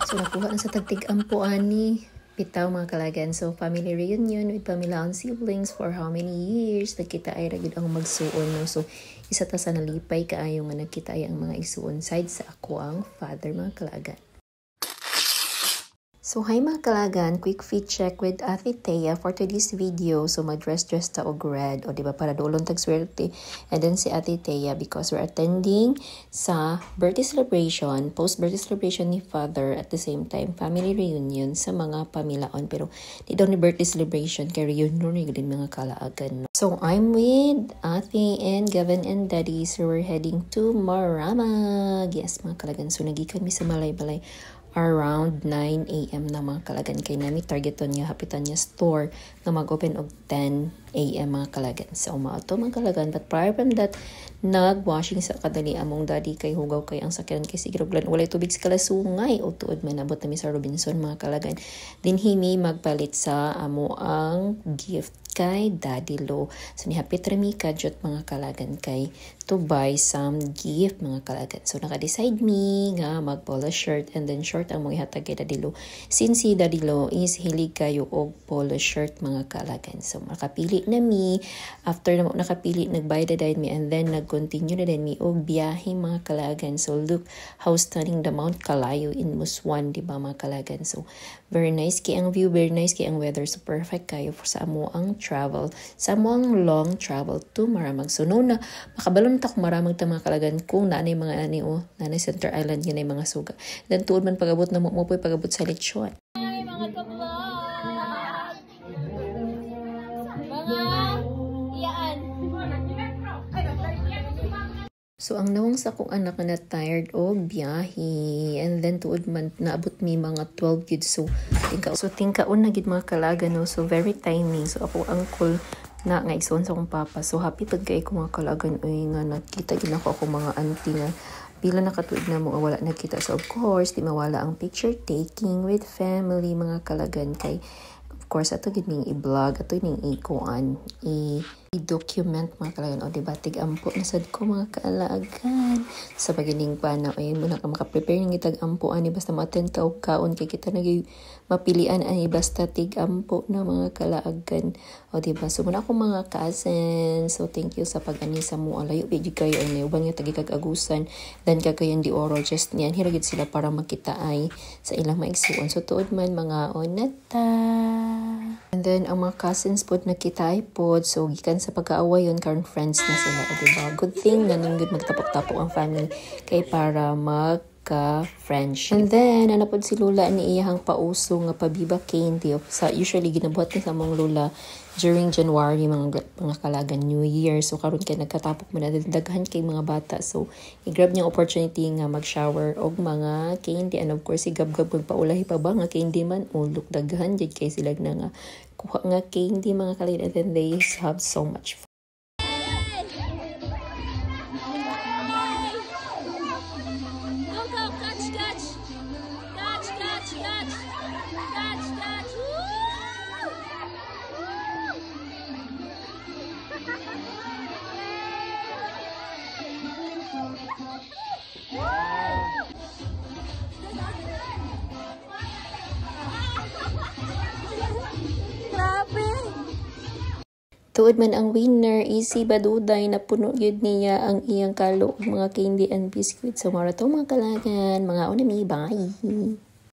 So nakuha na sa tagtig-ampo ani. Bitaw mga kalagan. So family reunion with Pamela and siblings for how many years nagkita ay ra gyud ang magsuon no. So isa ta sa nalipay kaayo nga nagkita ay ang mga isuon side sa ako ang father mga kalagan. So hi mga kalagan, quick fit check with Ate Thea for today's video. So mag-dress ta og red o diba para dolon tag swerte. And then si Ate Thea because we're attending sa birthday celebration, post-birthday celebration ni father at the same time family reunion sa mga pamilaon. Pero di daw ni birthday celebration kay reunion ni din mga kalaagan. So I'm with Ate and Gavin and Daddy. So we're heading to Maramag. Yes mga kalagan, so nagikan mi sa Balay-Balay around 9 AM na mga kalagan kay nami targeton niya hapitan niya store na mag-open og 10 AM mga kalagan sa umauto mga kalagan. But prior from that nag-washing sa kadali among daddy kay hugaw kay ang sakyanan kay sigiroglan walay tubig sa kalasungay o tuod man abot nami sa Robinson mga kalagan. Din himi magpalit sa amo ang gift kay Daddy Lo. So nihapit rami kadyot mga kalagan kay to buy some gift mga kalagan. So naka-decide me nga mag-polo shirt and then short ang mong ihatag kay Daddy Lo. Since si Daddy Lo is hilig kayo og polo shirt mga kalagan. So makapili na mi. After na nakapili, nagbayad na mi and then nag-continue na din mi og biyahe mga kalagan. So look how stunning the Mount Kalayo in Muswan, di ba mga kalagan. So very nice kay ang view, very nice kay ang weather. So perfect kayo sa amo ang travel. Sa amo ang long travel to Maramag. So no na makabalon ta kung Maramag ta mga kalagan kung naanay mga ani o naanay Center Island yun ay mga suga. Then tuod man pagabot na mo po'y pagabot sa lechon. Hi mga ka-vlog! Mga iyaan. So ang nawang sa kong anak na tired og biyahe and then tuod man naabot mi mga 12 gid so tingkaon na gid mga kalaga no. So very timing. So ako uncle na nga ison sa akong papa. So happy pag kay ko mga kalagan oy nga nakita gid ako mga auntie nga pila nakatuig na mo wala nagkita. So of course di mawala ang picture taking with family mga kalagan kay of course ato gid ning i-vlog ato ning ikuan i-document mga kalagan o diba tig-ampo na sad ko mga kaalagan sa pagining pana ay muna ka maka-prepare ng itag-ampo ani basta ma-attend ka og kaon kay kita nagay mapilian ani basta tig-ampo na mga kalaagan o diba. So muna ako mga cousin, so thank you sa pag-ani sa mo alayo bigi kayo ay nayuban nga tagi kag-agusan then kagayan di oral just niyan hiragid sila para makita ay sa ilang maigsuon. So tuod man mga onata and then ang mga cousins pod nakita ay pod so gikan sa pag-aaway yun karon friends na sila o diba. Good thing na nung good magtapok-tapok ang family kay para magka-friendship. And then anapod si Lola ni iyahang pauso nga pabiba candy sa usually ginabuhat ni sa mong Lola during January mga kalagan New Year. So karon kay nagkatapok man daghan kay mga bata so i-grab niya opportunity nga mag-shower og mga candy and of course igab-gab magpaulahi pa ba nga candy man ulok daghan jud kay sila na nga kuha nga candy mga kalagan and then they have so much fun. Tuod man ang winner, easy baduday na puno yun niya ang iyang kalo mga candy and biscuits. So mara to mga kalagan, mga unami, bye!